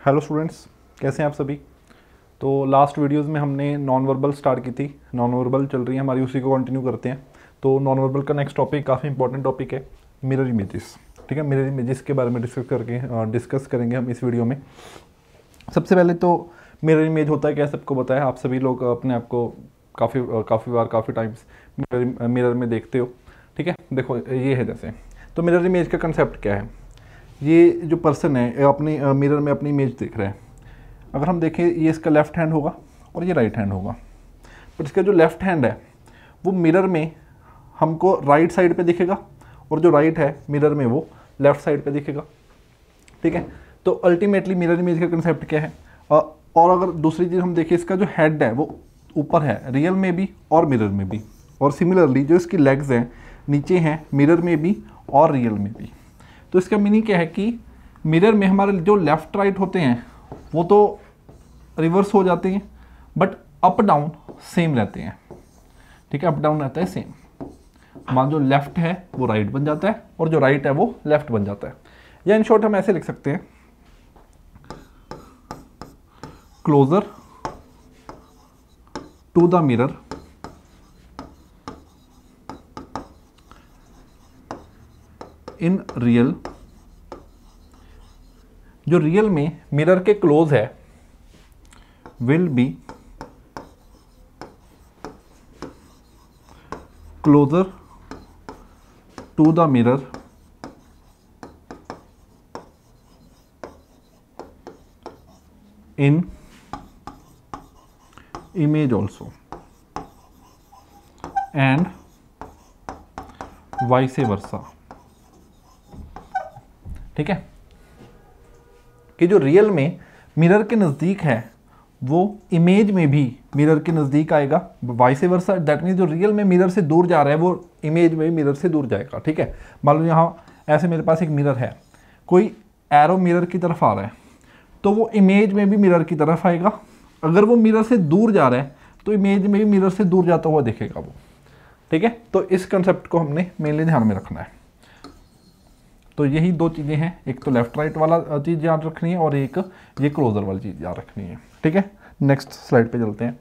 Hello students, कैसे हैं आप सभी। तो लास्ट वीडियोस में हमने नॉन वर्बल स्टार्ट की थी, नॉन वर्बल चल रही है हमारी, उसी को कंटिन्यू करते हैं। तो नॉन वर्बल का नेक्स्ट टॉपिक काफ़ी इंपॉर्टेंट टॉपिक है, मिरर इमेजेस। ठीक है, मिरर इमेजेस के बारे में डिस्कस करेंगे हम इस वीडियो में। सबसे पहले तो मिरर इमेज होता है क्या, सबको पता है। आप सभी लोग अपने आप को काफ़ी टाइम्स मिरर में देखते हो। ठीक है, देखो ये है जैसे। तो मिरर इमेज का कंसेप्ट क्या है, ये जो पर्सन है अपनी मिरर में अपनी इमेज देख रहा है। अगर हम देखें, ये इसका लेफ़्ट हैंड होगा और ये राइट हैंड होगा, बट इसका जो लेफ़्ट हैंड है वो मिरर में हमको राइट साइड पे दिखेगा और जो राइट है मिरर में वो लेफ़्ट साइड पे दिखेगा। ठीक है, तो अल्टीमेटली मिरर इमेज का कंसेप्ट क्या है। और अगर दूसरी चीज़ हम देखें, इसका जो हेड है वो ऊपर है रियल में भी और मिरर में भी, और सिमिलरली जो इसकी लेग्स हैं नीचे हैं मिरर में भी और रियल में भी। तो इसका मीनिंग क्या है कि मिरर में हमारे जो लेफ़्ट राइट होते हैं वो तो रिवर्स हो जाते हैं, बट अप डाउन सेम रहते हैं। ठीक है, अप डाउन रहता है सेम। हमारा जो लेफ़्ट है वो राइट बन जाता है और जो राइट है वो लेफ़्ट बन जाता है। या इन शॉर्ट हम ऐसे लिख सकते हैं, closer to the mirror in real. जो रियल में मिरर के क्लोज है will be closer to the mirror in image also and vice versa. ठीक है, कि जो रियल में मिरर के नज़दीक है वो इमेज में भी मिरर के नज़दीक आएगा, वाइस वर्सा। दैट मीन्स जो रियल में मिरर से दूर जा रहा है वो इमेज में भी मिरर से दूर जाएगा। ठीक है, मान लो यहाँ ऐसे मेरे पास एक मिरर है, कोई एरो मिरर की तरफ आ रहा है तो वो इमेज में भी मिरर की तरफ आएगा। अगर वो मिरर से दूर जा रहा है तो इमेज में भी मिरर से दूर जाता हुआ दिखेगा वो। ठीक है, तो इस कंसेप्ट को हमने मेनली ध्यान में रखना है। तो यही दो चीज़ें हैं, एक तो लेफ्ट राइट वाला चीज़ याद रखनी है और एक ये क्लोजर वाली चीज़ याद रखनी है। ठीक है, नेक्स्ट स्लाइड पे चलते हैं।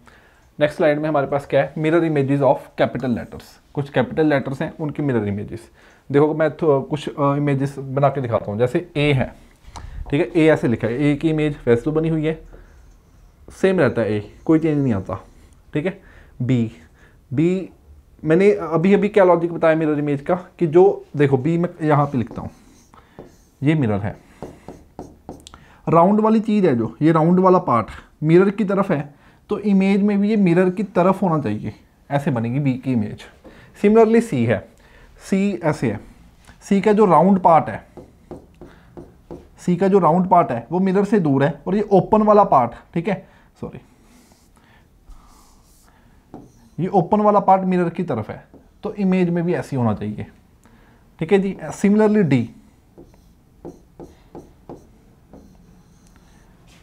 नेक्स्ट स्लाइड में हमारे पास क्या है, mirror images of capital letters. कुछ कैपिटल लेटर्स हैं उनकी मिरर इमेजेस। देखो मैं कुछ इमेजेस बना के दिखाता हूँ। जैसे ए है, ठीक है, ए ऐसे लिखा है, ए की इमेज वैसे तो बनी हुई है, सेम रहता है ए, कोई चेंज नहीं आता। ठीक है, बी मैंने अभी अभी क्या लॉजिक बताया मिरर इमेज का, कि जो देखो बी मैं यहाँ पे लिखता हूँ, ये मिरर है, राउंड वाली चीज़ है, जो ये राउंड वाला पार्ट मिरर की तरफ है तो इमेज में भी ये मिरर की तरफ होना चाहिए, ऐसे बनेगी बी की इमेज। सिमिलरली सी है, सी ऐसे है, सी का जो राउंड पार्ट है, सी का जो राउंड पार्ट है वो मिरर से दूर है और ये ओपन वाला पार्ट, ठीक है, सॉरी, ये ओपन वाला पार्ट मिरर की तरफ है तो इमेज में भी ऐसी होना चाहिए। ठीक है जी। सिमिलरली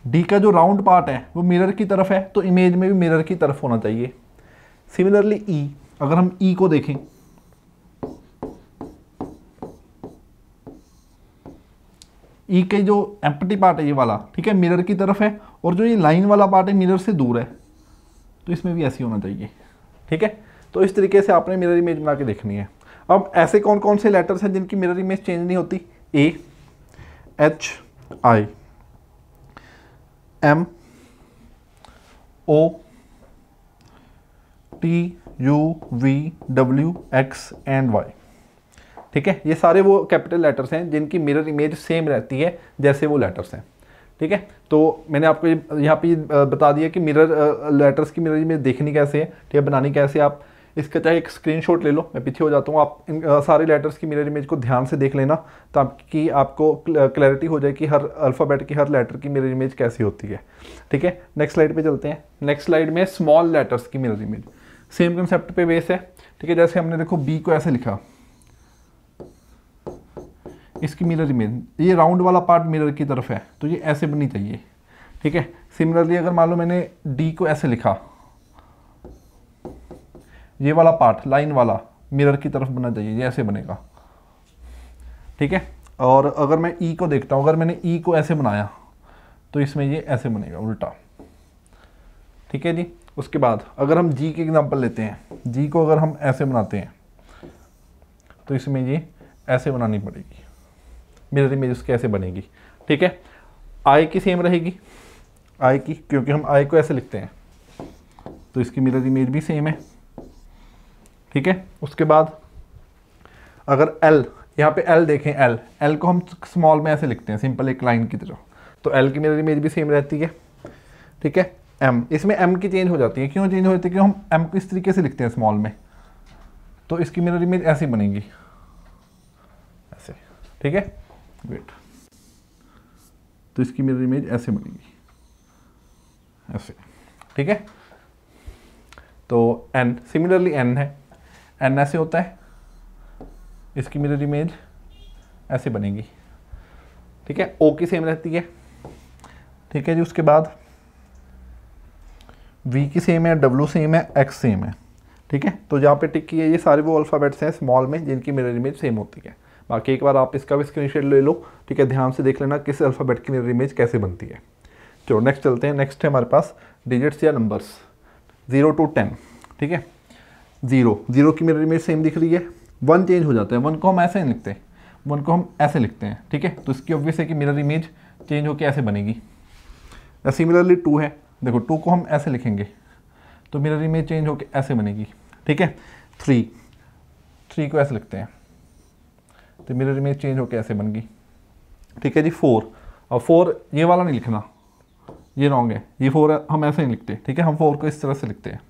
डी का जो राउंड पार्ट है वो मिरर की तरफ है तो इमेज में भी मिरर की तरफ होना चाहिए। सिमिलरली ई, अगर हम ई को देखें, ई के जो एम्प्टी पार्ट है ये वाला, ठीक है, मिरर की तरफ है और जो ये लाइन वाला पार्ट है मिरर से दूर है तो इसमें भी ऐसी होना चाहिए। ठीक है, तो इस तरीके से आपने मिरर इमेज बना के देखनी है। अब ऐसे कौन कौन से लेटर्स हैं जिनकी मिरर इमेज चेंज नहीं होती, A, H, I, M, O, T, U, V, W, X and Y. ठीक है, ये सारे वो कैपिटल लेटर्स हैं जिनकी मिरर इमेज सेम रहती है जैसे वो लेटर्स हैं। ठीक है, तो मैंने आपको यहाँ पे बता दिया कि मिरर लेटर्स की मिरर इमेज देखनी कैसे है, ठीक है, बनानी कैसे। आप इसका चाहे एक स्क्रीनशॉट ले लो, मैं पीछे हो जाता हूँ, आप इन सारे लेटर्स की मिरर इमेज को ध्यान से देख लेना ताकि आपको क्लैरिटी हो जाए कि हर अल्फ़ाबेट की हर लेटर की मिरर इमेज कैसी होती है। ठीक है, नेक्स्ट स्लाइड पे चलते हैं। नेक्स्ट स्लाइड में स्मॉल लेटर्स की मिरर इमेज, सेम कंसेप्ट पे बेस है। ठीक है, जैसे हमने देखो बी को ऐसे लिखा, इसकी मिरर इमेज, ये राउंड वाला पार्ट मिरर की तरफ है तो ये ऐसे बननी चाहिए। ठीक है, सिमिलरली अगर मान लो मैंने डी को ऐसे लिखा, ये वाला पार्ट लाइन वाला मिरर की तरफ बनना चाहिए, ये ऐसे बनेगा। ठीक है, और अगर मैं ई को देखता हूँ, अगर मैंने ई को ऐसे बनाया तो इसमें ये ऐसे बनेगा उल्टा। ठीक है जी। उसके बाद अगर हम जी की एग्जांपल लेते हैं, जी को अगर हम ऐसे बनाते हैं तो इसमें ये ऐसे बनानी पड़ेगी, मिरर इमेज उसके ऐसे बनेगी। ठीक है, आई की सेम रहेगी, आई की, क्योंकि हम आई को ऐसे लिखते हैं तो इसकी मिरर इमेज भी सेम है। ठीक है, उसके बाद अगर एल, यहाँ पे एल देखें, एल, एल को हम स्मॉल में ऐसे लिखते हैं सिंपल एक लाइन की तरह, तो एल की मिरर इमेज भी सेम रहती है। ठीक है, एम, इसमें एम की चेंज हो जाती है, क्यों चेंज हो जाती है, क्यों हम एम को इस तरीके से लिखते हैं स्मॉल में, तो इसकी मिरर इमेज ऐसी बनेगी ऐसे। ठीक है, वेट, तो इसकी मिरर इमेज ऐसे बनेगी ऐसे। ठीक है, तो एन, सिमिलरली एन है, एन ऐसे होता है, इसकी मिरर इमेज ऐसे बनेगी। ठीक है, ओ की सेम रहती है। ठीक है जी। उसके बाद वी की सेम है, डब्ल्यू सेम है, एक्स सेम है। ठीक है, तो जहाँ पे टिक की है ये सारे वो अल्फ़ाबेट्स हैं स्मॉल में जिनकी मिरर इमेज सेम होती है। बाकी एक बार आप इसका भी स्क्रीनशॉट ले लो। ठीक है, ध्यान से देख लेना किस अल्फ़ाबेट की मिरर इमेज कैसे बनती है। चलो नेक्स्ट चलते हैं। नेक्स्ट है हमारे पास डिजिट्स या नंबर्स 0 to 10। ठीक है, 0 की मिरर इमेज सेम दिख रही है, 1 चेंज हो जाता है, 1 को हम ऐसे नहीं लिखते, 1 को हम ऐसे लिखते हैं। ठीक है, तो इसकी ऑब्वियस है कि मिरर इमेज चेंज होकर ऐसे बनेगी। सिमिलरली 2 है, देखो 2 को हम ऐसे लिखेंगे तो मिरर इमेज चेंज होकर ऐसे बनेगी। ठीक है, 3 को ऐसे लिखते हैं तो मिरर इमेज चेंज होकर ऐसे बन गई। ठीक है जी। 4, और 4 ये वाला नहीं लिखना, ये रॉन्ग है, ये 4 हम ऐसे नहीं लिखते। ठीक है, हम 4 को इस तरह से लिखते हैं,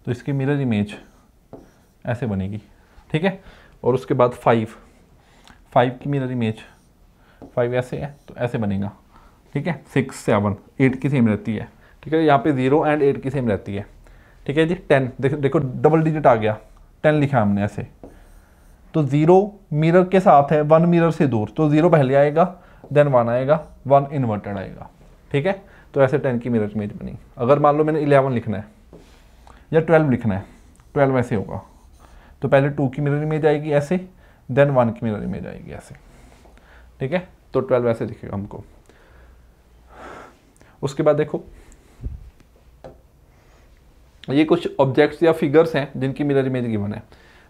तो इसकी मिरर इमेज ऐसे बनेगी। ठीक है, और उसके बाद 5 की मिरर इमेज 5 ऐसे है तो ऐसे बनेगा। ठीक है, 6, 7, 8 की सेम रहती है। ठीक है, यहाँ पे 0 और 8 की सेम रहती है। ठीक है जी। 10, देखो डबल डिजिट आ गया, 10 लिखा हमने ऐसे, तो 0 मिरर के साथ है, 1 मिरर से दूर, तो 0 पहले आएगा, देन 1 आएगा, 1 इन्वर्टेड आएगा। ठीक है, तो ऐसे 10 की मिरर इमेज बनी। अगर मान लो मैंने 11 लिखना है या 12 लिखना है, 12 ऐसे होगा, तो पहले 2 की मिरर इमेज आएगी ऐसे, देन 1 की मिरर इमेज आएगी ऐसे। ठीक है, तो 12 ऐसे दिखेगा हमको। उसके बाद देखो ये कुछ ऑब्जेक्ट्स या फिगर्स हैं जिनकी मिरर इमेज गिवन है।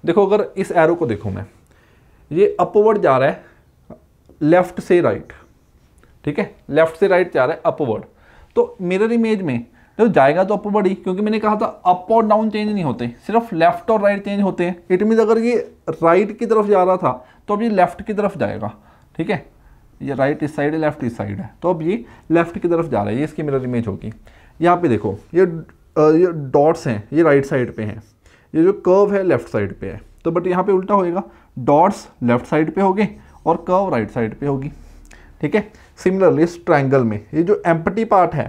देखो अगर इस एरो को देखो मैं, ये अपवर्ड जा रहा है लेफ्ट से राइट। ठीक है, लेफ्ट से राइट जा रहा है अपवर्ड, तो मिरर इमेज में तो जाएगा तो अपवर्ड ही, क्योंकि मैंने कहा था अप और डाउन चेंज नहीं होते, सिर्फ लेफ्ट और राइट चेंज होते हैं। इट मीन अगर ये राइट की तरफ जा रहा था तो अब ये लेफ्ट की तरफ जाएगा। ठीक है, ये राइट इस साइड है, लेफ्ट इस साइड है, तो अब ये लेफ्ट की तरफ जा रहा है, ये इसकी मिरर इमेज होगी। यहाँ पे देखो ये डॉट्स हैं, ये राइट साइड पे हैं, ये जो कर्व है लेफ्ट साइड पे है, तो बट यहाँ पे उल्टा होएगा, डॉट्स लेफ्ट साइड पे होंगे और कर्व राइट साइड पे होगी। ठीक है, सिमिलरली इस ट्रायंगल में ये जो एम्प्टी पार्ट है,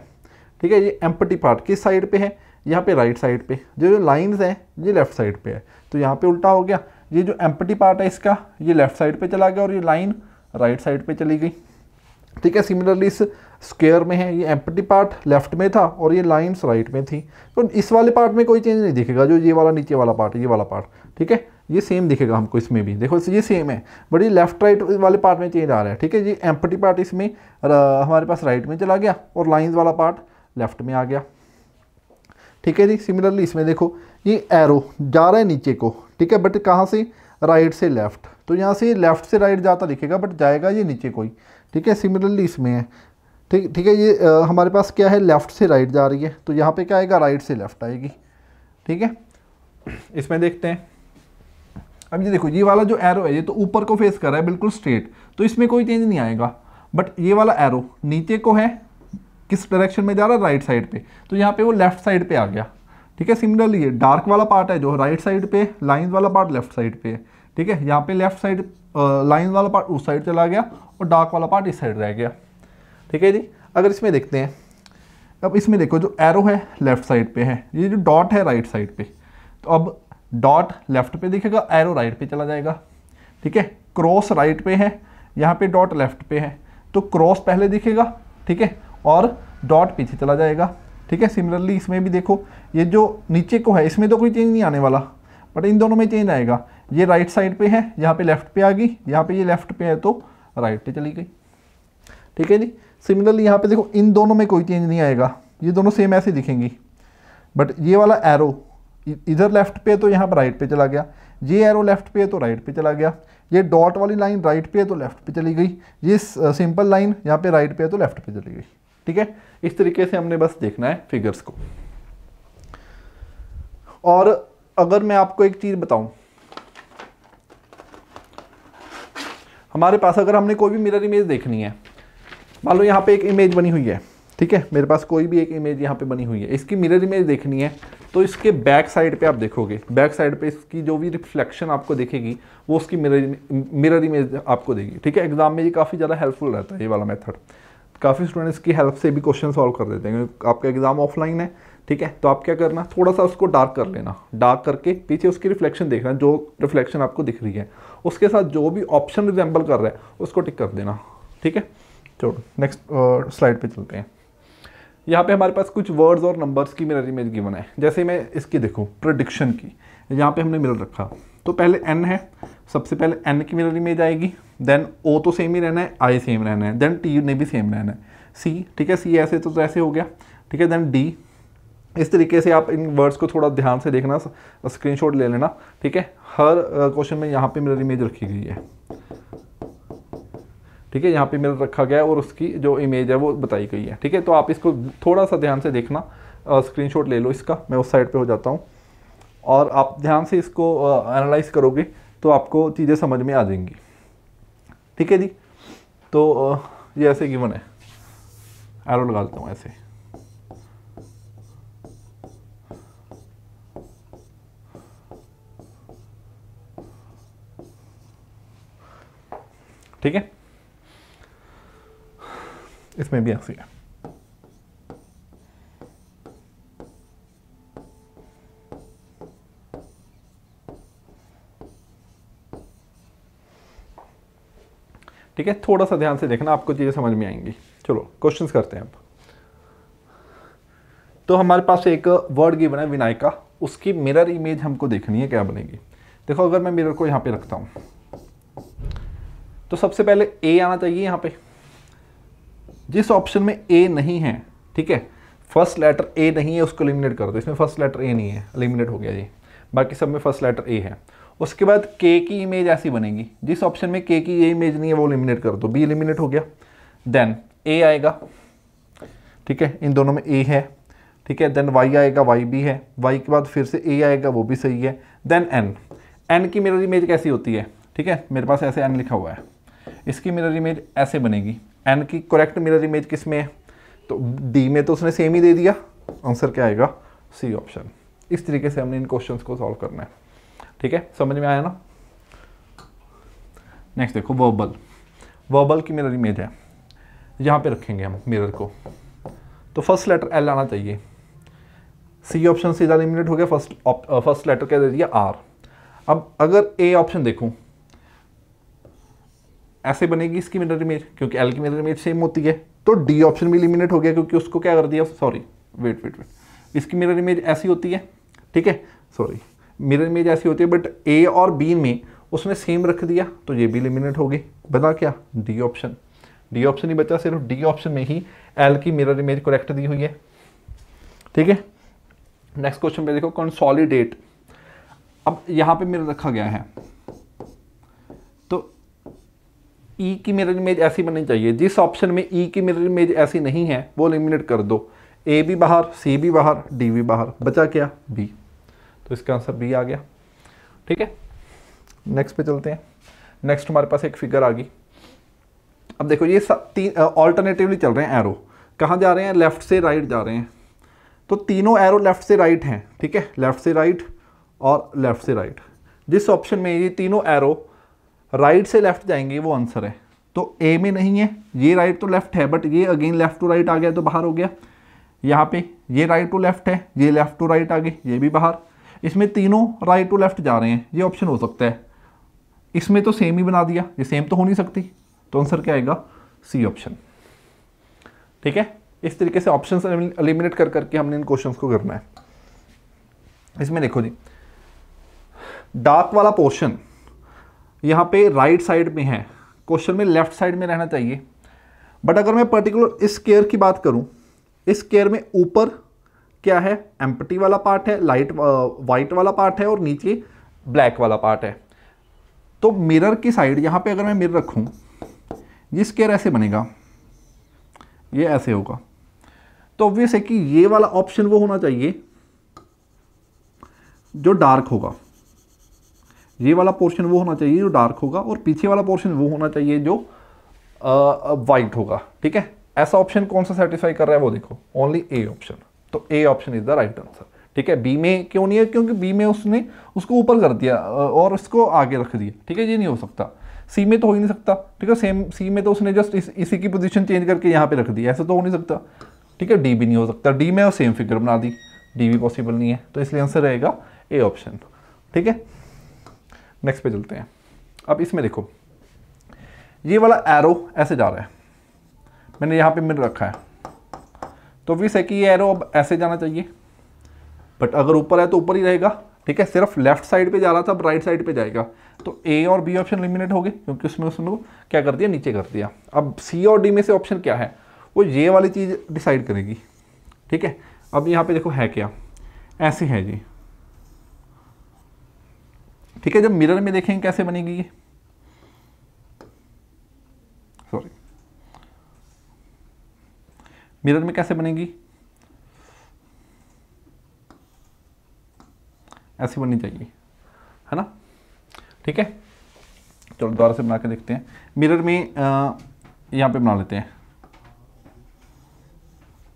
ठीक है, ये एम्प्टी पार्ट किस साइड पे है, यहाँ पे राइट साइड पे, जो लाइंस हैं ये लेफ्ट साइड पे है, तो यहाँ पे उल्टा हो गया, ये जो एम्प्टी पार्ट है इसका ये लेफ्ट साइड पे चला गया और ये लाइन राइट साइड पे चली गई। ठीक है, सिमिलरली इस स्क्वायर में है, ये एम्प्टी पार्ट लेफ्ट में था और ये लाइंस राइट में थी, तो इस वाले पार्ट में कोई चेंज नहीं दिखेगा, जो ये वाला नीचे वाला पार्ट है, ये वाला पार्ट। ठीक है, ये सेम दिखेगा हमको इसमें भी, देखो ये सेम है, बट ये लेफ्ट राइट वाले पार्ट में चेंज आ रहा है। ठीक है, ये एम्प्टी पार्ट इसमें हमारे पास राइट में चला गया और लाइंस वाला पार्ट लेफ्ट में आ गया। ठीक है जी। सिमिलरली इसमें देखो ये एरो जा रहा है नीचे को, ठीक है, बट कहाँ से, राइट से लेफ्ट, तो यहाँ से लेफ्ट से राइट जाता दिखेगा बट जाएगा ये नीचे को ही। ठीक है, सिमिलरली इसमें है, ठीक है, ये हमारे पास क्या है, लेफ्ट से राइट जा रही है, तो यहाँ पे क्या आएगा, राइट से लेफ्ट आएगी। ठीक है, इसमें देखते हैं। अब ये देखो ये वाला जो एरो है ये तो ऊपर को फेस कर रहा है बिल्कुल स्ट्रेट, तो इसमें कोई चेंज नहीं आएगा, बट ये वाला एरो नीचे को है, किस डायरेक्शन में जा रहा है, राइट साइड पे, तो यहाँ पे वो लेफ्ट साइड पे आ गया। ठीक है, सिमिलरली ये डार्क वाला पार्ट है जो राइट साइड पे, लाइन वाला पार्ट लेफ्ट साइड पे है। ठीक है, यहाँ पे लेफ्ट साइड लाइन वाला पार्ट उस साइड चला गया और डार्क वाला पार्ट इस साइड रह गया। ठीक है जी। अगर इसमें देखते हैं, अब इसमें देखो जो एरो है लेफ्ट साइड पे है, ये जो डॉट है राइट साइड पे, तो अब डॉट लेफ्ट पे दिखेगा, एरो राइट पे चला जाएगा। ठीक है, क्रॉस राइट पे है, यहाँ पे डॉट लेफ्ट पे है, तो क्रॉस पहले दिखेगा, ठीक है, और डॉट पीछे चला जाएगा। ठीक है, सिमिलरली इसमें भी देखो ये जो नीचे को है इसमें तो कोई चेंज नहीं आने वाला, बट इन दोनों में चेंज आएगा, ये राइट साइड पे है, यहाँ पे लेफ्ट पे आ गई, यहाँ पे ये लेफ्ट पे है तो राइट पे चली गई। ठीक है जी। सिमिलरली यहाँ पे देखो इन दोनों में कोई चेंज नहीं आएगा, ये दोनों सेम ऐसे दिखेंगी, बट ये वाला एरो इधर लेफ्ट पे तो यहाँ पर राइट पे चला गया, ये एरो लेफ्ट पे तो राइट पे चला गया, ये डॉट वाली लाइन राइट पे तो लेफ्ट पे चली गई, ये सिंपल लाइन यहाँ पे राइट पे तो लेफ्ट पे चली गई। ठीक है, इस तरीके से हमने बस देखना है फिगर्स को। और अगर मैं आपको एक चीज बताऊं, हमारे पास अगर हमने कोई भी मिरर इमेज देखनी है, मान लो यहाँ पे एक इमेज बनी हुई है, ठीक है, मेरे पास कोई भी एक इमेज यहाँ पे बनी हुई है, इसकी मिरर इमेज देखनी है, तो इसके बैक साइड पे आप देखोगे, बैक साइड पे इसकी जो भी रिफ्लेक्शन आपको दिखेगी वो उसकी मिरर इमेज आपको देगी। ठीक है, एग्जाम में ये काफ़ी ज़्यादा हेल्पफुल रहता है ये वाला मेथड, काफ़ी स्टूडेंट्स की हेल्प से भी क्वेश्चन सॉल्व कर देते हैं। आपका एग्जाम ऑफलाइन है, ठीक है, तो आप क्या करना, थोड़ा सा उसको डार्क कर लेना, डार्क करके पीछे उसकी रिफ्लेक्शन देखना, जो रिफ्लेक्शन आपको दिख रही है उसके साथ जो भी ऑप्शन रिजेंबल कर रहा है उसको टिक कर देना। ठीक है, चलो नेक्स्ट स्लाइड पे चलते हैं। यहाँ पे हमारे पास कुछ वर्ड्स और नंबर्स की मिरर इमेज गिवन है। जैसे मैं इसकी देखूँ प्रेडिक्शन की, यहाँ पे हमने मिरर रखा, तो पहले n है, सबसे पहले n की मिरर इमेज आएगी, देन o तो सेम ही रहना है, i सेम रहना है, देन t ने भी सेम रहना है, c, ठीक है, c ऐसे तो ऐसे हो गया, ठीक है, देन d। इस तरीके से आप इन वर्ड्स को थोड़ा ध्यान से देखना, स्क्रीनशॉट ले लेना। ठीक है, हर क्वेश्चन में यहाँ पे मिरर इमेज रखी गई है। ठीक है, यहाँ पे मिरर रखा गया है और उसकी जो इमेज है वो बताई गई है। ठीक है, तो आप इसको थोड़ा सा ध्यान से देखना, स्क्रीनशॉट ले लो इसका, मैं उस साइड पे हो जाता हूँ, और आप ध्यान से इसको एनालाइज करोगे तो आपको चीज़ें समझ में आ जाएंगी। ठीक है जी, तो ये ऐसे गिवन है, एरो लगा देता हूँ ऐसे। ठीक है, इसमें भी ऐसी है। ठीक है, थोड़ा सा ध्यान से देखना, आपको चीजें समझ में आएंगी। चलो क्वेश्चंस करते हैं अब। तो हमारे पास एक वर्ड गिवन है विनायका, उसकी मिरर इमेज हमको देखनी है क्या बनेगी। देखो अगर मैं मिरर को यहाँ पे रखता हूँ तो सबसे पहले ए आना चाहिए यहाँ पे। जिस ऑप्शन में ए नहीं है, ठीक है, फर्स्ट लेटर ए नहीं है उसको एलिमिनेट कर दो, इसमें फर्स्ट लेटर ए नहीं है, एलिमिनेट हो गया जी, बाकी सब में फर्स्ट लेटर ए है। उसके बाद के की इमेज ऐसी बनेगी, जिस ऑप्शन में के की ये इमेज नहीं है वो एलिमिनेट कर दो, बी एलिमिनेट हो गया, देन ए आएगा, ठीक है, इन दोनों में ए है, ठीक है, देन वाई आएगा, वाई भी है, वाई के बाद फिर से ए आएगा, वो भी सही है, देन एन। एन की मिरर इमेज कैसी होती है, ठीक है, मेरे पास ऐसे एन लिखा हुआ है, इसकी मिरर इमेज ऐसे बनेगी। एन की करेक्ट मिरर इमेज किस में है, तो डी में, तो उसने सेम ही दे दिया, आंसर क्या आएगा, सी ऑप्शन। इस तरीके से हमने इन क्वेश्चंस को सॉल्व करना है। ठीक है, समझ में आया ना। नेक्स्ट देखो वर्बल, वर्बल की मिरर इमेज है, यहाँ पे रखेंगे हम मिरर को, तो फर्स्ट लेटर एल आना चाहिए, सी ऑप्शन सीधा एलिमिनेट हो गया, फर्स्ट लेटर क्या दे दिया, आर। अब अगर ए ऑप्शन देखूं, ऐसे बनेगी इसकी मिरर इमेज, क्योंकि एल की मिरर इमेज सेम होती है, तो डी ऑप्शन भी एलिमिनेट हो गया, क्योंकि उसको क्या कर दिया, सॉरी वेट, इसकी मिरर इमेज ऐसी होती है, ठीक है, सॉरी मिरर इमेज ऐसी होती है, बट ए और बी में उसने सेम रख दिया, तो ये भी एलिमिनेट हो गई, बता क्या, डी ऑप्शन। डी ऑप्शन ही बचा, सिर्फ डी ऑप्शन में ही एल की मिरर इमेज करेक्ट दी हुई है। ठीक है, नेक्स्ट क्वेश्चन पे देखो कंसोलिडेट। अब यहाँ पे मिरर रखा गया है, तो ई की मिरर इमेज ऐसी बननी चाहिए, जिस ऑप्शन में ई की मिरर इमेज ऐसी नहीं है वो एलिमिनेट कर दो, ए भी बाहर, सी भी बाहर, डी भी बाहर, बचा क्या, बी, तो इसका आंसर बी आ गया। ठीक है, नेक्स्ट पे चलते हैं। नेक्स्ट हमारे पास एक फिगर आ गई। अब देखो ये तीन ऑल्टरनेटिवली चल रहे हैं एरो, कहाँ जा रहे हैं, लेफ्ट से राइट जा रहे हैं, तो तीनों एरो लेफ्ट से राइट हैं, ठीक है, लेफ्ट से राइट और लेफ्ट से राइट। जिस ऑप्शन में ये तीनों एरो राइट से लेफ्ट जाएंगे वो आंसर है, तो ए में नहीं है, ये राइट तो लेफ्ट है, बट ये अगेन लेफ्ट टू राइट आ गया तो बाहर हो गया। यहाँ पे ये राइट टू लेफ्ट है, ये लेफ्ट टू राइट आ गई, ये भी बाहर। इसमें तीनों राइट टू लेफ्ट जा रहे हैं, ये ऑप्शन हो सकता है, इसमें तो सेम ही बना दिया, ये सेम तो हो नहीं सकती, तो आंसर क्या आएगा, सी ऑप्शन। ठीक है, इस तरीके से ऑप्शंस एलिमिनेट कर करके हमने इन क्वेश्चंस को करना है। इसमें देखो जी, डार्क वाला पोर्शन यहाँ पे राइट साइड में है, क्वेश्चन में लेफ्ट साइड में रहना चाहिए, बट अगर मैं पर्टिकुलर इस स्क्वायर की बात करूं, इस स्क्वायर में ऊपर क्या है, एम्प्टी वाला पार्ट है, लाइट वाइट वाला पार्ट है और नीचे ब्लैक वाला पार्ट है। तो मिरर की साइड यहां पे अगर मैं मिरर रखूं, ये स्क्वायर ऐसे बनेगा, ये ऐसे होगा। तो ऑब्वियस है कि ये वाला ऑप्शन वो होना चाहिए जो डार्क होगा, ये वाला पोर्शन वो होना चाहिए जो डार्क होगा, और पीछे वाला पोर्शन वो होना चाहिए जो वाइट होगा। ठीक है, ऐसा ऑप्शन कौन सा सेटिस्फाई कर रहा है वो देखो, ओनली ए ऑप्शन। तो A option is the right answer. ठीक है, बी में क्यों नहीं है, क्योंकि बी में उसने उसको ऊपर कर दिया और उसको आगे रख दिया। ठीक है, ये नहीं हो सकता। सी में तो हो ही नहीं सकता। ठीक है, सेम सी में तो उसने जस्ट इसी की पोजीशन चेंज करके यहाँ पे रख दी, ऐसा तो हो नहीं सकता। ठीक है, डी भी नहीं हो सकता, डी में और सेम फिगर बना दी, डी भी पॉसिबल नहीं है। तो इसलिए आंसर रहेगा ए ऑप्शन। ठीक है, नेक्स्ट पे चलते हैं। अब इसमें देखो, ये वाला एरो ऐसे जा रहा है, मैंने यहाँ पे मिरर रखा है, तो ऑब्वियस है कि ये एरो अब ऐसे जाना चाहिए, बट अगर ऊपर है तो ऊपर ही रहेगा। ठीक है, सिर्फ लेफ्ट साइड पे जा रहा था, अब राइट साइड पे जाएगा। तो ए और बी ऑप्शन एलिमिनेट हो गए, क्योंकि उसमें उसने क्या कर दिया, नीचे कर दिया। अब सी और डी में से ऑप्शन क्या है, वो ये वाली चीज़ डिसाइड करेगी। ठीक है, अब यहाँ पे देखो है क्या, ऐसे है जी। ठीक है, जब मिरर में देखेंगे कैसे बनेगी ये, सॉरी, मिरर में कैसे बनेगी, ऐसी बननी चाहिए, है ना। ठीक है, चलो दोबारा से बना के देखते हैं। मिरर में यहाँ पे बना लेते हैं,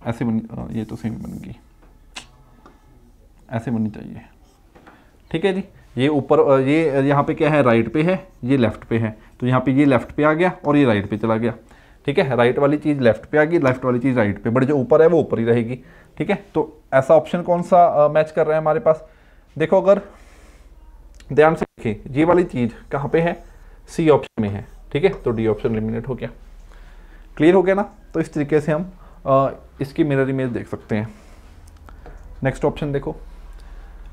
ऐसे बन, ये तो सेम बनेगी, ऐसे बननी चाहिए। ठीक है जी, ये ऊपर ये यहाँ पे क्या है, राइट पे है, ये लेफ्ट पे है, तो यहाँ पे ये लेफ्ट पे आ गया और ये राइट पे चला गया। ठीक है, राइट वाली चीज़ लेफ्ट पे आ गई, लेफ्ट वाली चीज़ राइट पे, बट जो ऊपर है वो ऊपर ही रहेगी। ठीक है, तो ऐसा ऑप्शन कौन सा मैच कर रहा है हमारे पास, देखो अगर ध्यान से देखिए, ये वाली चीज़ कहाँ पे है, सी ऑप्शन में है। ठीक है, तो डी ऑप्शन एलिमिनेट हो गया। क्लियर हो गया ना। तो इस तरीके से हम इसकी मिरर इमेज देख सकते हैं। नेक्स्ट ऑप्शन देखो,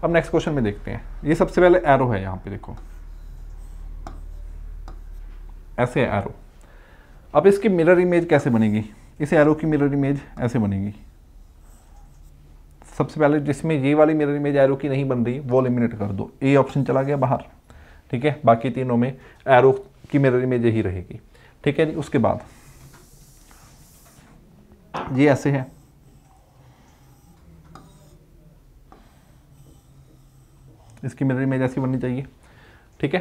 अब नेक्स्ट क्वेश्चन में देखते हैं। ये सबसे पहले एरो है, यहाँ पे देखो ऐसे है एरो। अब इसकी मिरर इमेज कैसे बनेगी, इस एरो की मिरर इमेज ऐसे बनेगी। सबसे पहले जिसमें ये वाली मिरर इमेज एरो की नहीं बन रही वो एलिमिनेट कर दो, ए ऑप्शन चला गया बाहर। ठीक है, बाकी तीनों में एरो की मिरर इमेज यही रहेगी। ठीक है जी, उसके बाद ये ऐसे है, इसकी मिरर इमेज ऐसी बननी चाहिए। ठीक है,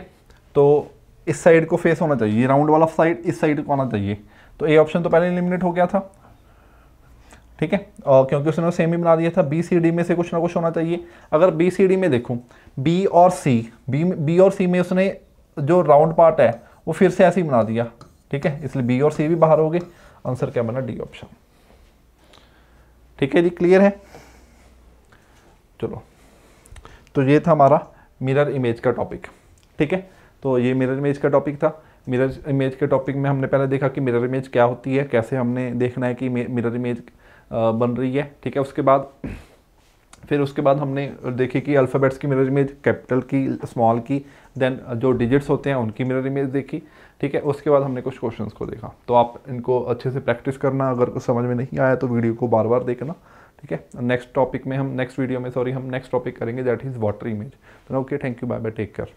तो इस साइड को फेस होना चाहिए, राउंड वाला साइड इस साइड को आना चाहिए। तो ए ऑप्शन तो पहले एलिमिनेट हो गया था। ठीक है, और क्योंकि उसने सेम ही बना दिया था, बी सी डी में से कुछ ना कुछ होना चाहिए। अगर बी सी डी में देखूं, बी और सी में उसने जो राउंड पार्ट है वो फिर से ऐसे ही बना दिया। ठीक है, इसलिए बी और सी भी बाहर हो गए, आंसर क्या बना, डी ऑप्शन। ठीक है जी, क्लियर है। चलो, तो ये था हमारा मिरर इमेज का टॉपिक। ठीक है, तो ये मिरर इमेज का टॉपिक था। मिरर इमेज के टॉपिक में हमने पहले देखा कि मिरर इमेज क्या होती है, कैसे हमने देखना है कि मिरर इमेज बन रही है। ठीक है, उसके बाद हमने देखे कि अल्फ़ाबेट्स की मिरर इमेज, कैपिटल की, स्मॉल की, देन जो डिजिट्स होते हैं उनकी मिरर इमेज देखी। ठीक है, उसके बाद हमने कुछ क्वेश्चंस को देखा। तो आप इनको अच्छे से प्रैक्टिस करना, अगर समझ में नहीं आया तो वीडियो को बार बार देखना। ठीक है, नेक्स्ट वीडियो में हम नेक्स्ट टॉपिक करेंगे, दैट इज़ वाटर इमेज। तो okay, thank you, bye bye, take care.